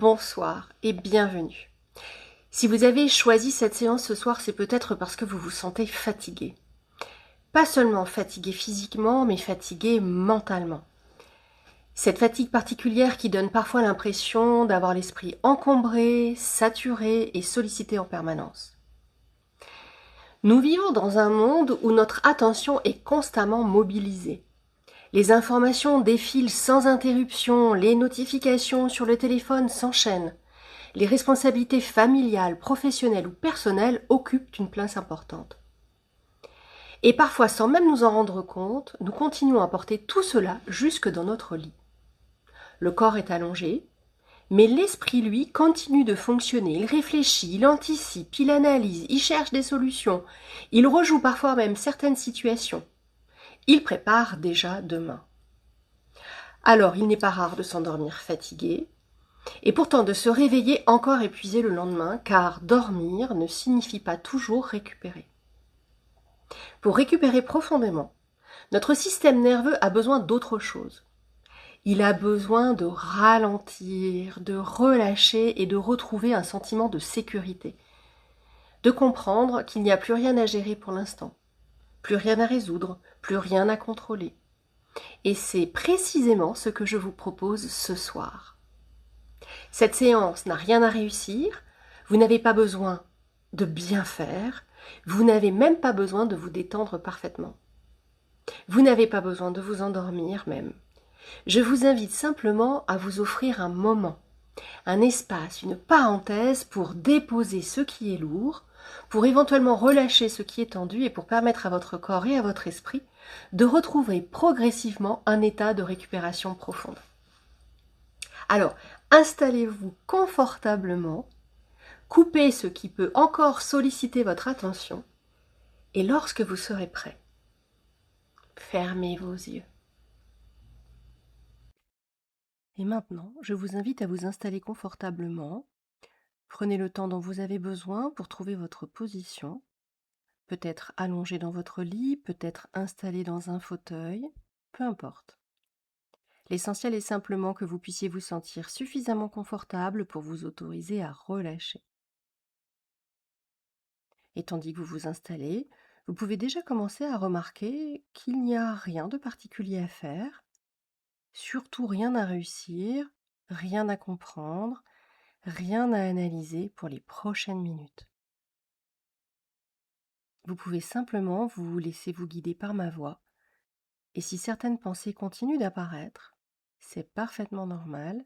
bonsoir et bienvenue. Si vous avez choisi cette séance ce soir, c'est peut-être parce que vous vous sentez fatigué. Pas seulement fatigué physiquement, mais fatigué mentalement. Cette fatigue particulière qui donne parfois l'impression d'avoir l'esprit encombré, saturé et sollicité en permanence. Nous vivons dans un monde où notre attention est constamment mobilisée. Les informations défilent sans interruption, les notifications sur le téléphone s'enchaînent. Les responsabilités familiales, professionnelles ou personnelles occupent une place importante. Et parfois, sans même nous en rendre compte, nous continuons à porter tout cela jusque dans notre lit. Le corps est allongé, mais l'esprit, lui, continue de fonctionner. Il réfléchit, il anticipe, il analyse, il cherche des solutions. Il rejoue parfois même certaines situations. Il prépare déjà demain. Alors, il n'est pas rare de s'endormir fatigué, et pourtant de se réveiller encore épuisé le lendemain, car dormir ne signifie pas toujours récupérer. Pour récupérer profondément, notre système nerveux a besoin d'autre chose. Il a besoin de ralentir, de relâcher et de retrouver un sentiment de sécurité. De comprendre qu'il n'y a plus rien à gérer pour l'instant, plus rien à résoudre, plus rien à contrôler. Et c'est précisément ce que je vous propose ce soir. Cette séance n'a rien à réussir, vous n'avez pas besoin de bien faire, vous n'avez même pas besoin de vous détendre parfaitement. Vous n'avez pas besoin de vous endormir même. Je vous invite simplement à vous offrir un moment, un espace, une parenthèse pour déposer ce qui est lourd, pour éventuellement relâcher ce qui est tendu et pour permettre à votre corps et à votre esprit de retrouver progressivement un état de récupération profonde. Alors, installez-vous confortablement, coupez ce qui peut encore solliciter votre attention et lorsque vous serez prêt, fermez vos yeux. Et maintenant, je vous invite à vous installer confortablement. Prenez le temps dont vous avez besoin pour trouver votre position. Peut-être allongé dans votre lit, peut-être installé dans un fauteuil, peu importe. L'essentiel est simplement que vous puissiez vous sentir suffisamment confortable pour vous autoriser à relâcher. Et tandis que vous vous installez, vous pouvez déjà commencer à remarquer qu'il n'y a rien de particulier à faire, surtout rien à réussir, rien à comprendre, rien à analyser pour les prochaines minutes. Vous pouvez simplement vous laisser vous guider par ma voix. Et si certaines pensées continuent d'apparaître, c'est parfaitement normal.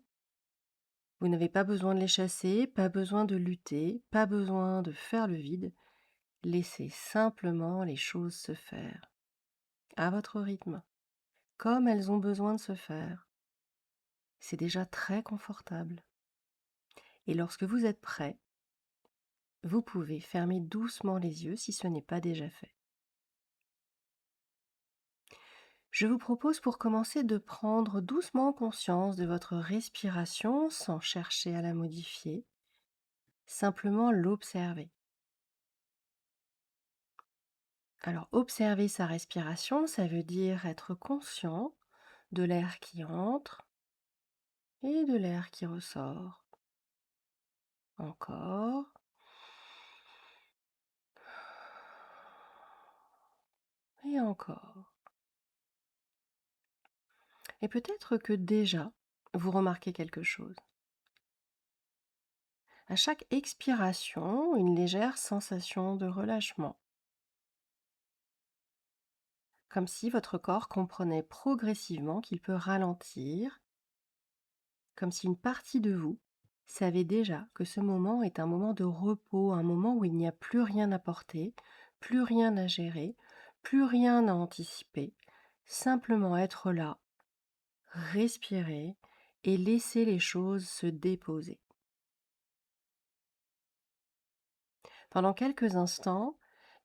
Vous n'avez pas besoin de les chasser, pas besoin de lutter, pas besoin de faire le vide. Laissez simplement les choses se faire, à votre rythme, comme elles ont besoin de se faire. C'est déjà très confortable. Et lorsque vous êtes prêt, vous pouvez fermer doucement les yeux si ce n'est pas déjà fait. Je vous propose pour commencer de prendre doucement conscience de votre respiration sans chercher à la modifier, simplement l'observer. Alors observer sa respiration, ça veut dire être conscient de l'air qui entre et de l'air qui ressort. Encore. Et encore. Et peut-être que déjà, vous remarquez quelque chose. À chaque expiration, une légère sensation de relâchement. Comme si votre corps comprenait progressivement qu'il peut ralentir, comme si une partie de vous savait déjà que ce moment est un moment de repos, un moment où il n'y a plus rien à porter, plus rien à gérer, plus rien à anticiper, simplement être là, respirer et laisser les choses se déposer. Pendant quelques instants,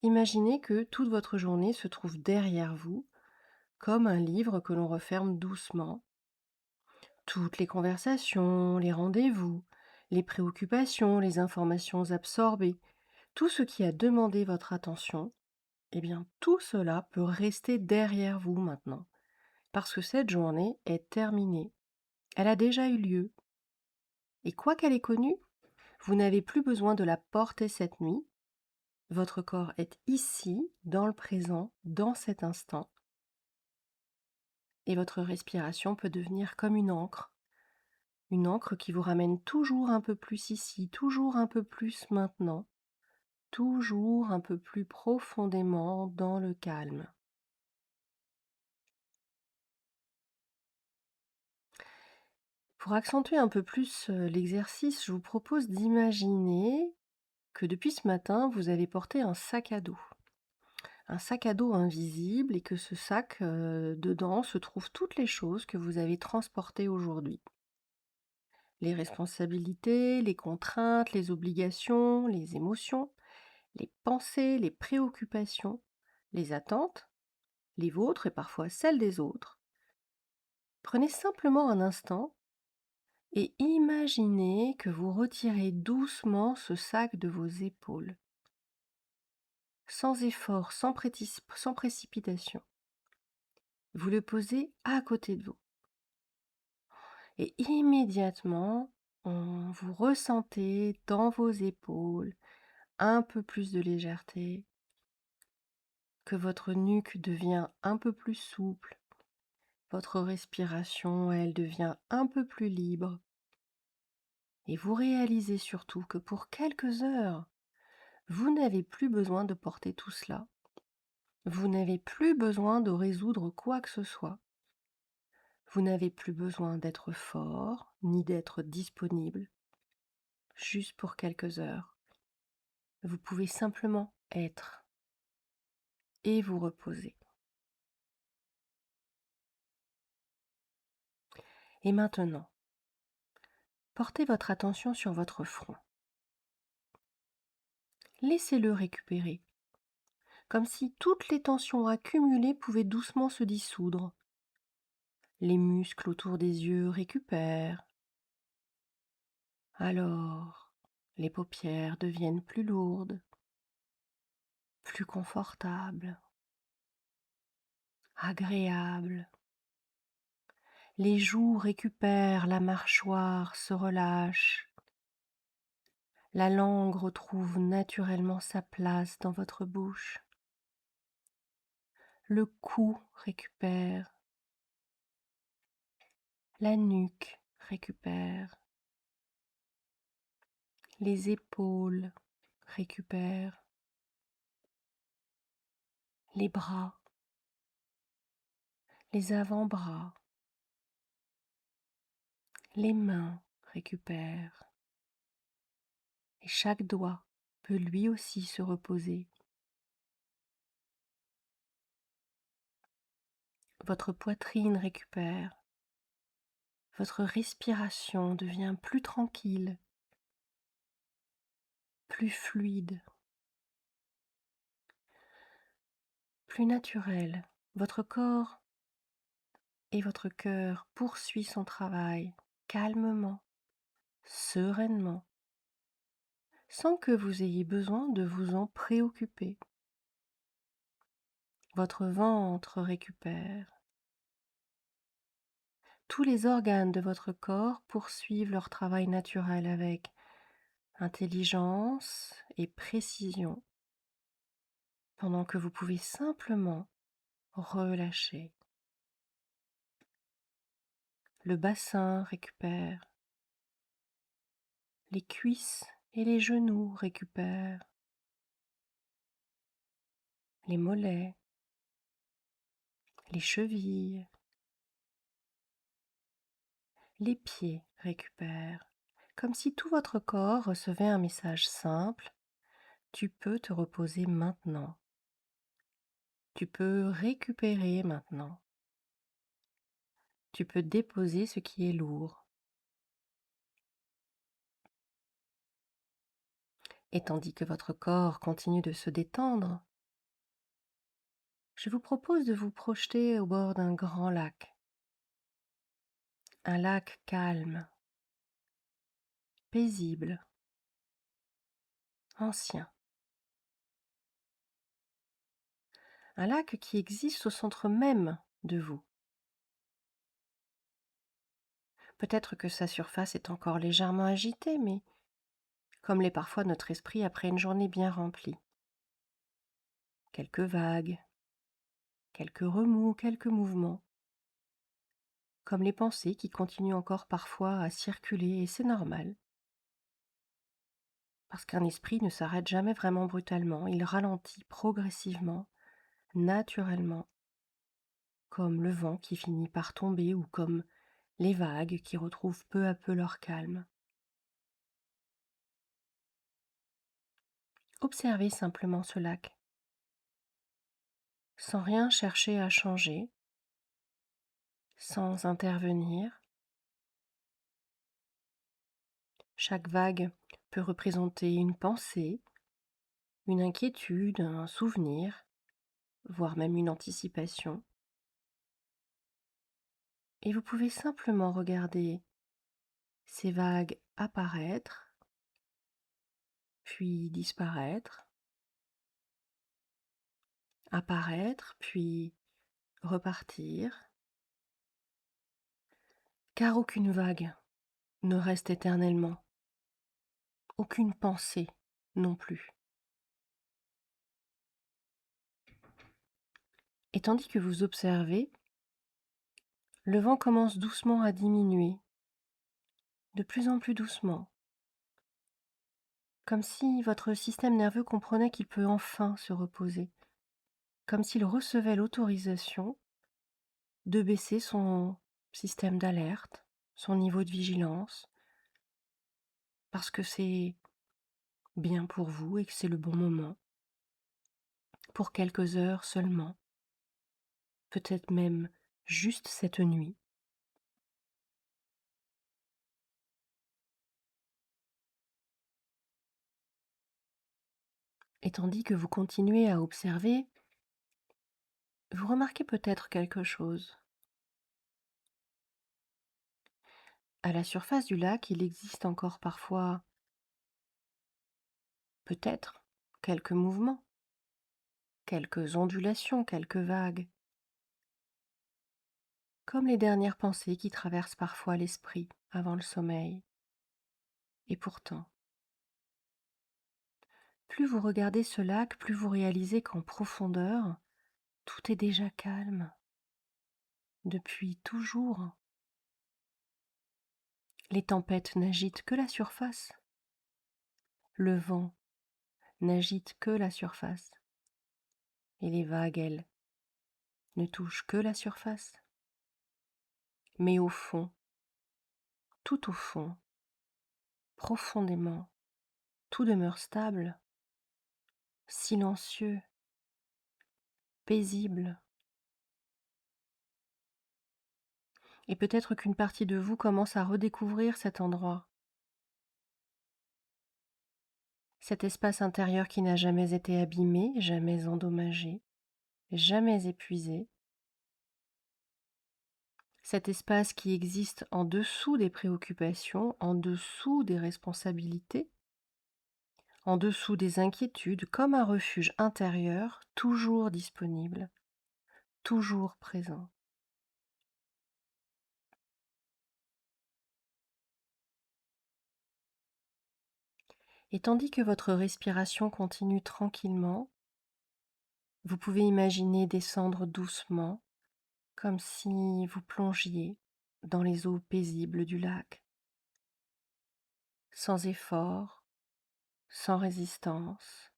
imaginez que toute votre journée se trouve derrière vous, comme un livre que l'on referme doucement. Toutes les conversations, les rendez-vous, les préoccupations, les informations absorbées, tout ce qui a demandé votre attention, eh bien tout cela peut rester derrière vous maintenant, parce que cette journée est terminée. Elle a déjà eu lieu. Et quoi qu'elle ait connue, vous n'avez plus besoin de la porter cette nuit. Votre corps est ici, dans le présent, dans cet instant. Et votre respiration peut devenir comme une encre qui vous ramène toujours un peu plus ici, toujours un peu plus maintenant, toujours un peu plus profondément dans le calme. Pour accentuer un peu plus l'exercice, je vous propose d'imaginer que depuis ce matin, vous avez porté un sac à dos. Un sac à dos invisible et que ce sac, dedans se trouvent toutes les choses que vous avez transportées aujourd'hui. Les responsabilités, les contraintes, les obligations, les émotions, les pensées, les préoccupations, les attentes, les vôtres et parfois celles des autres. Prenez simplement un instant et imaginez que vous retirez doucement ce sac de vos épaules, sans effort, sans précipitation. Vous le posez à côté de vous. Et immédiatement, vous ressentez dans vos épaules un peu plus de légèreté, que votre nuque devient un peu plus souple, votre respiration, elle devient un peu plus libre. Et vous réalisez surtout que pour quelques heures, vous n'avez plus besoin de porter tout cela. Vous n'avez plus besoin de résoudre quoi que ce soit. Vous n'avez plus besoin d'être fort, ni d'être disponible, juste pour quelques heures. Vous pouvez simplement être et vous reposer. Et maintenant, portez votre attention sur votre front. Laissez-le récupérer, comme si toutes les tensions accumulées pouvaient doucement se dissoudre. Les muscles autour des yeux récupèrent. Alors, les paupières deviennent plus lourdes, plus confortables, agréables. Les joues récupèrent, la mâchoire se relâche. La langue retrouve naturellement sa place dans votre bouche. Le cou récupère. La nuque récupère. Les épaules récupèrent. Les bras. Les avant-bras. Les mains récupèrent. Et chaque doigt peut lui aussi se reposer. Votre poitrine récupère. Votre respiration devient plus tranquille, plus fluide, plus naturelle. Votre corps et votre cœur poursuit son travail calmement, sereinement, sans que vous ayez besoin de vous en préoccuper. Votre ventre récupère. Tous les organes de votre corps poursuivent leur travail naturel avec intelligence et précision, pendant que vous pouvez simplement relâcher. Le bassin récupère. Les cuisses et les genoux récupèrent. Les mollets, les chevilles, les pieds récupèrent. Comme si tout votre corps recevait un message simple: tu peux te reposer maintenant. Tu peux récupérer maintenant. Tu peux déposer ce qui est lourd. Et tandis que votre corps continue de se détendre, je vous propose de vous projeter au bord d'un grand lac. Un lac calme, paisible, ancien. Un lac qui existe au centre même de vous. Peut-être que sa surface est encore légèrement agitée, mais comme l'est parfois notre esprit après une journée bien remplie. Quelques vagues, quelques remous, quelques mouvements, comme les pensées qui continuent encore parfois à circuler, et c'est normal, parce qu'un esprit ne s'arrête jamais vraiment brutalement, il ralentit progressivement, naturellement, comme le vent qui finit par tomber ou comme les vagues qui retrouvent peu à peu leur calme. Observez simplement ce lac, sans rien chercher à changer, sans intervenir. Chaque vague peut représenter une pensée, une inquiétude, un souvenir, voire même une anticipation. Et vous pouvez simplement regarder ces vagues apparaître, puis disparaître, apparaître, puis repartir, car aucune vague ne reste éternellement, aucune pensée non plus. Et tandis que vous observez, le vent commence doucement à diminuer, de plus en plus doucement, comme si votre système nerveux comprenait qu'il peut enfin se reposer, comme s'il recevait l'autorisation de baisser son système d'alerte, son niveau de vigilance, parce que c'est bien pour vous et que c'est le bon moment, pour quelques heures seulement, peut-être même juste cette nuit. Et tandis que vous continuez à observer, vous remarquez peut-être quelque chose. À la surface du lac, il existe encore parfois, peut-être, quelques mouvements, quelques ondulations, quelques vagues, comme les dernières pensées qui traversent parfois l'esprit avant le sommeil. Et pourtant, plus vous regardez ce lac, plus vous réalisez qu'en profondeur, tout est déjà calme, depuis toujours. Les tempêtes n'agitent que la surface, le vent n'agite que la surface, et les vagues, elles, ne touchent que la surface. Mais au fond, tout au fond, profondément, tout demeure stable, silencieux, paisible. Et peut-être qu'une partie de vous commence à redécouvrir cet endroit, cet espace intérieur qui n'a jamais été abîmé, jamais endommagé, jamais épuisé, cet espace qui existe en dessous des préoccupations, en dessous des responsabilités, en dessous des inquiétudes, comme un refuge intérieur toujours disponible, toujours présent. Et tandis que votre respiration continue tranquillement, vous pouvez imaginer descendre doucement, comme si vous plongiez dans les eaux paisibles du lac, sans effort, sans résistance,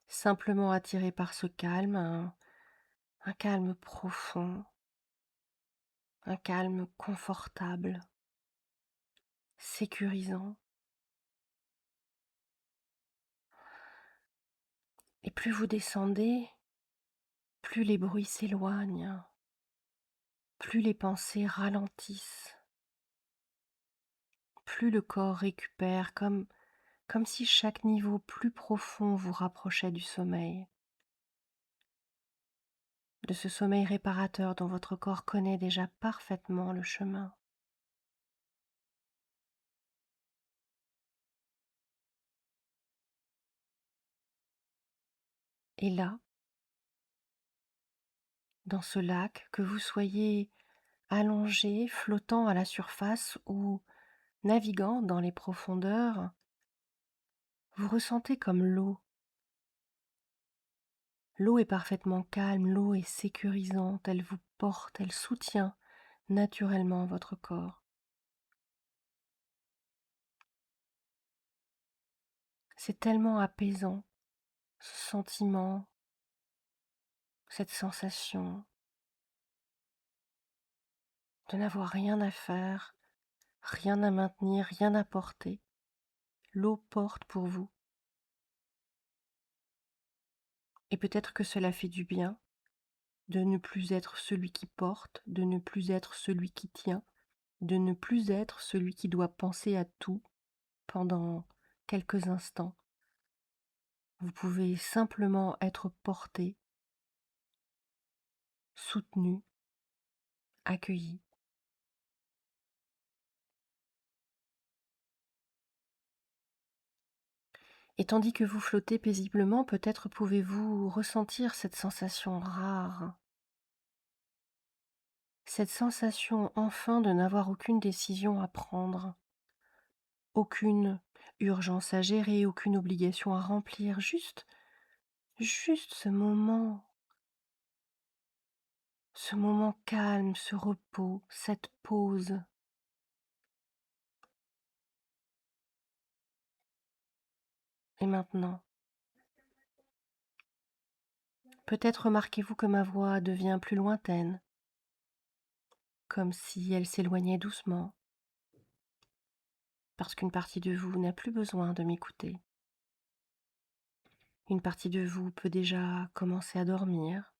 simplement attiré par ce calme, un calme profond, un calme confortable, sécurisant. Et plus vous descendez, plus les bruits s'éloignent, plus les pensées ralentissent, plus le corps récupère, comme si chaque niveau plus profond vous rapprochait du sommeil, de ce sommeil réparateur dont votre corps connaît déjà parfaitement le chemin. Et là, dans ce lac, que vous soyez allongé, flottant à la surface ou naviguant dans les profondeurs, vous ressentez comme l'eau. L'eau est parfaitement calme, l'eau est sécurisante, elle vous porte, elle soutient naturellement votre corps. C'est tellement apaisant, ce sentiment, cette sensation de n'avoir rien à faire, rien à maintenir, rien à porter. L'eau porte pour vous. Et peut-être que cela fait du bien de ne plus être celui qui porte, de ne plus être celui qui tient, de ne plus être celui qui doit penser à tout pendant quelques instants. Vous pouvez simplement être porté, soutenu, accueilli. Et tandis que vous flottez paisiblement, peut-être pouvez-vous ressentir cette sensation rare, cette sensation enfin de n'avoir aucune décision à prendre, aucune urgence à gérer, aucune obligation à remplir, juste ce moment calme, ce repos, cette pause. Et maintenant, peut-être remarquez-vous que ma voix devient plus lointaine, comme si elle s'éloignait doucement, parce qu'une partie de vous n'a plus besoin de m'écouter. Une partie de vous peut déjà commencer à dormir,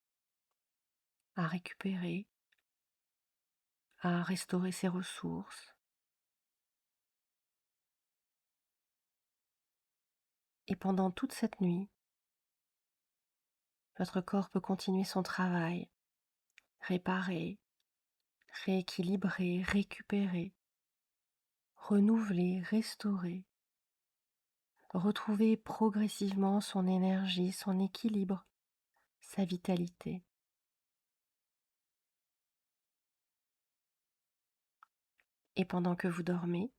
à récupérer, à restaurer ses ressources. Et pendant toute cette nuit, votre corps peut continuer son travail, réparer, rééquilibrer, récupérer, renouveler, restaurer, retrouver progressivement son énergie, son équilibre, sa vitalité. Et pendant que vous dormez,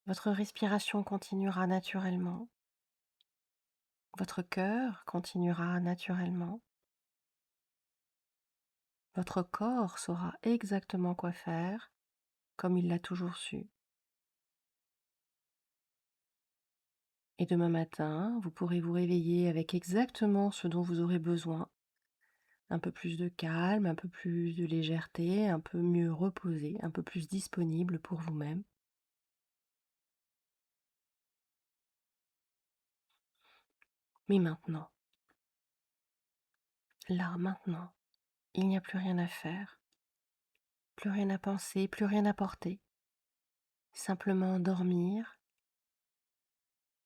votre respiration continuera naturellement, votre cœur continuera naturellement, votre corps saura exactement quoi faire, comme il l'a toujours su. Et demain matin, vous pourrez vous réveiller avec exactement ce dont vous aurez besoin. Un peu plus de calme, un peu plus de légèreté, un peu mieux reposé, un peu plus disponible pour vous-même. Mais maintenant, là, maintenant, il n'y a plus rien à faire, plus rien à penser, plus rien à porter. Simplement dormir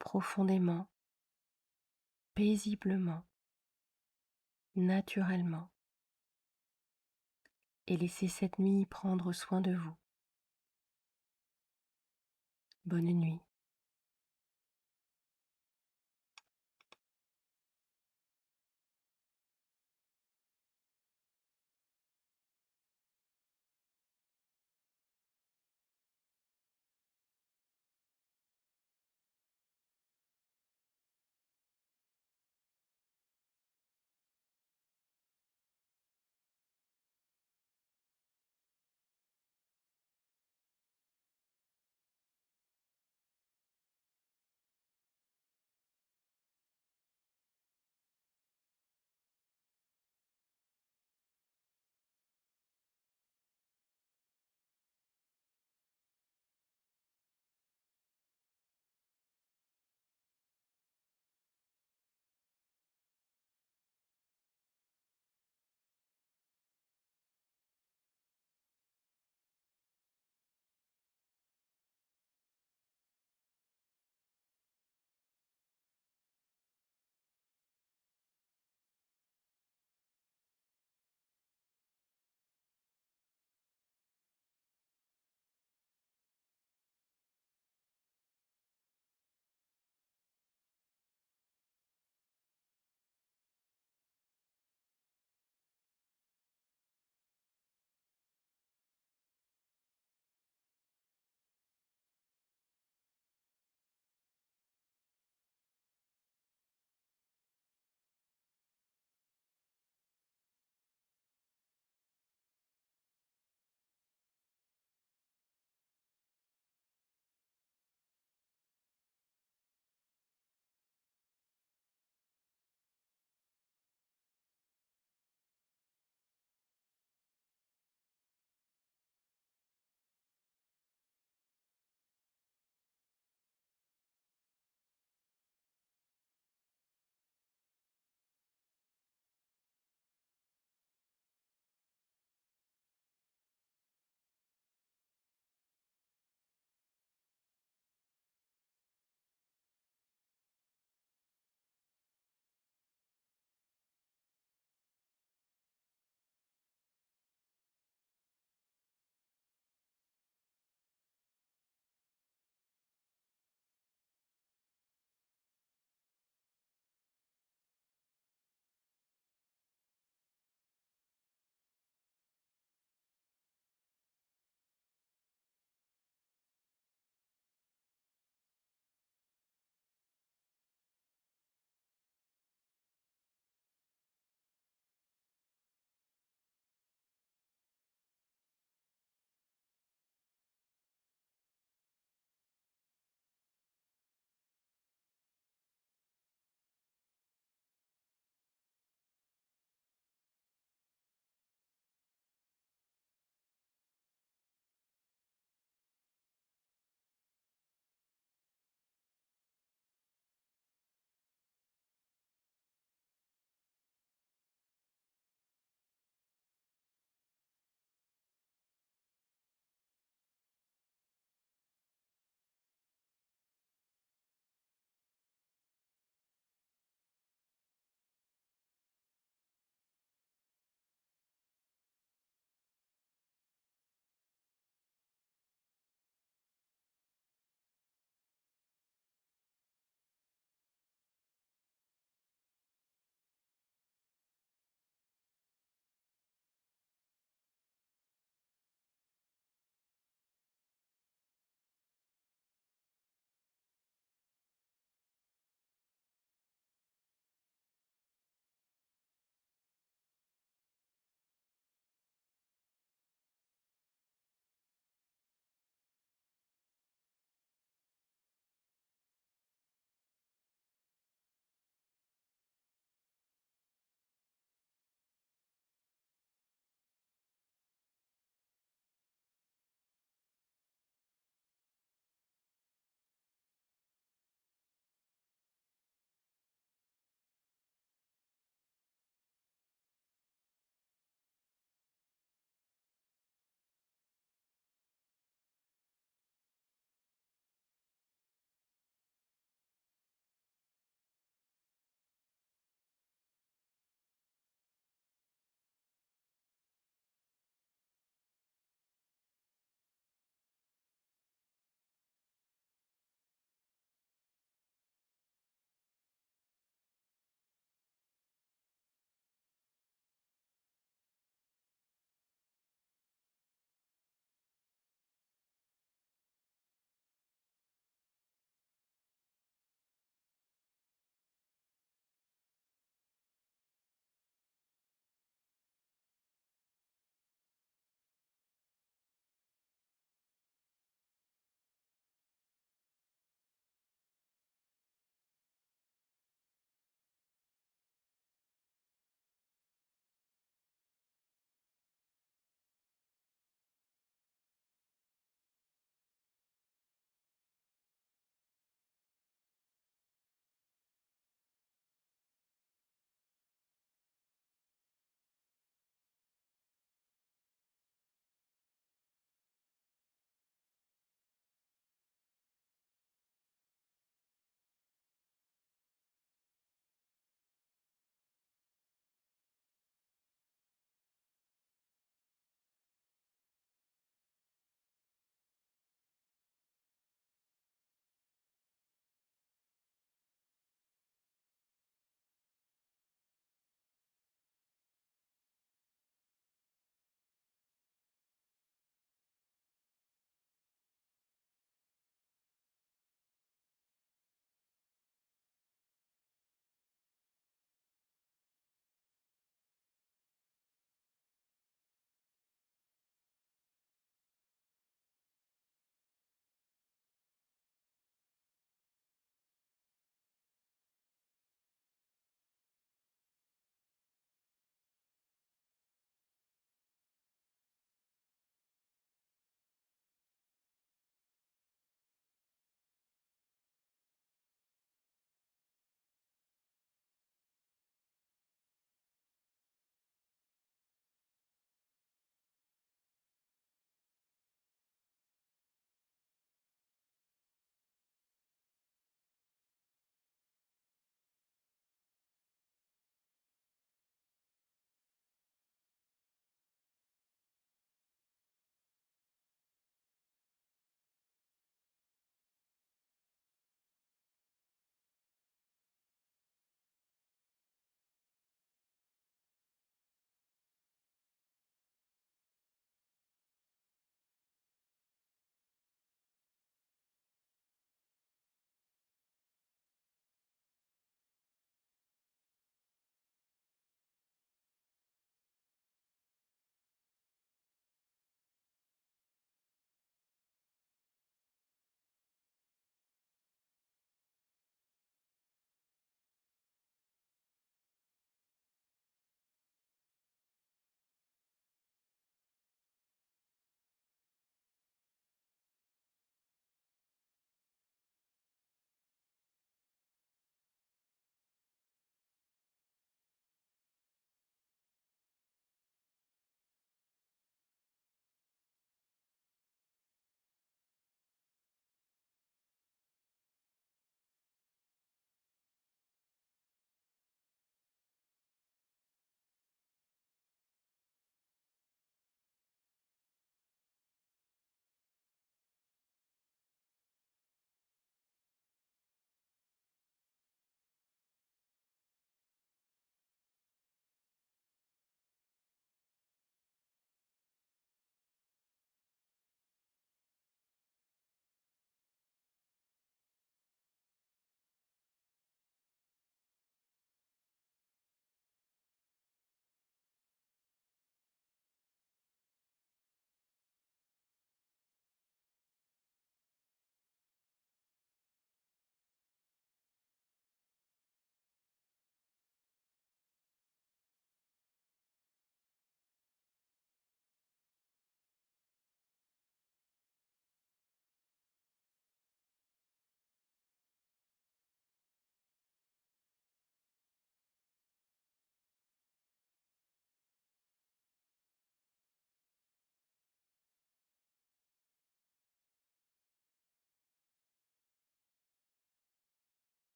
profondément, paisiblement, naturellement, et laisser cette nuit prendre soin de vous. Bonne nuit.